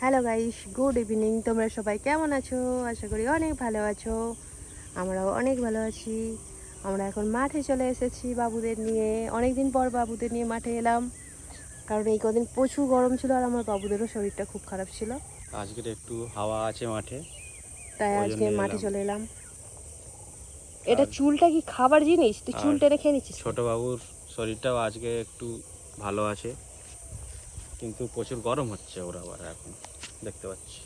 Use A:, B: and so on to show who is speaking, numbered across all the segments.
A: Hello guys, good evening. তোমরা সবাই কেমন আছো? আশা করি অনেক ভালো আছো। আমরাও অনেক ভালো আছি। আমরা এখন মাঠে চলে এসেছি বাবুদের নিয়ে। অনেক দিন পর বাবুদের নিয়ে মাঠে এলাম, কারণ এই কদিন প্রচুর গরম ছিল আর আমার বাবুদেরও শরীরটা খুব খারাপ ছিল।
B: আজকের একটু হাওয়া আছে মাঠে,
A: তাই
B: ওই
A: আজকে
B: জন্য
A: মাঠে
B: এলাম।
A: চলে এলাম। এটা
B: আর
A: চুলটা কি খাবার জিনিস? তুই চুল
B: আর
A: টেনে খেয়ে নিচ্ছিস?
B: ছোট বাবুর শরীরটাও আজকে একটু ভালো আছে, কিন্তু প্রচুর গরম হচ্ছে ওর আবার এখন দেখতে পাচ্ছি।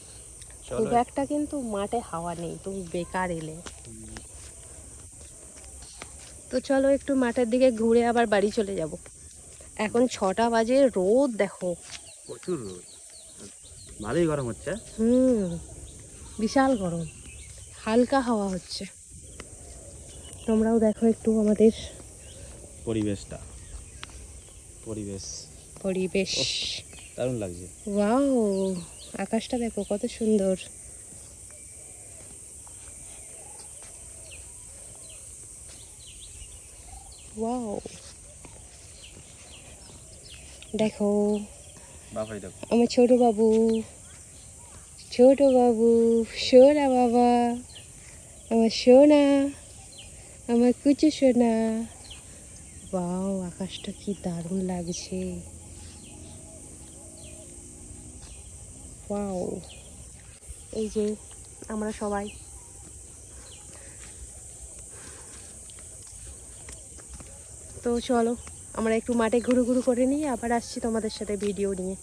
A: খুব
B: চলো
A: একটা কিন্তু মাঠে হাওয়া নেই, তুমি বেকার এলে। তো চলো একটু মাঠের দিকে ঘুরে আবার বাড়ি চলে যাব। এখন 6টা বাজে, রোদ দেখো।
B: প্রচুর রোদ, ভালোই গরম হচ্ছে।
A: বিশাল গরম, হালকা হাওয়া হচ্ছে। তোমরাও দেখো একটু আমাদের
B: পরিবেশটা, পরিবেশ
A: পরিবেশ।
B: ওহ, দারুণ লাগছে।
A: ওয়াও, আকাশটা দেখো কত সুন্দর। ওয়াও, দেখো
B: বাবাই দেখো,
A: আমার ছোট বাবু, ছোট বাবু, সোনা বাবা, আমার সোনা, আমার কুচু সোনা। ওয়াও, আকাশটা কি দারুণ লাগছে। ওয়াও, এই যে আমরা সবাই। তো চলো আমরা একটু মাঠে ঘুরু ঘুরু করে নিয়ে আবার আসছি তোমাদের সাথে ভিডিও নিয়ে।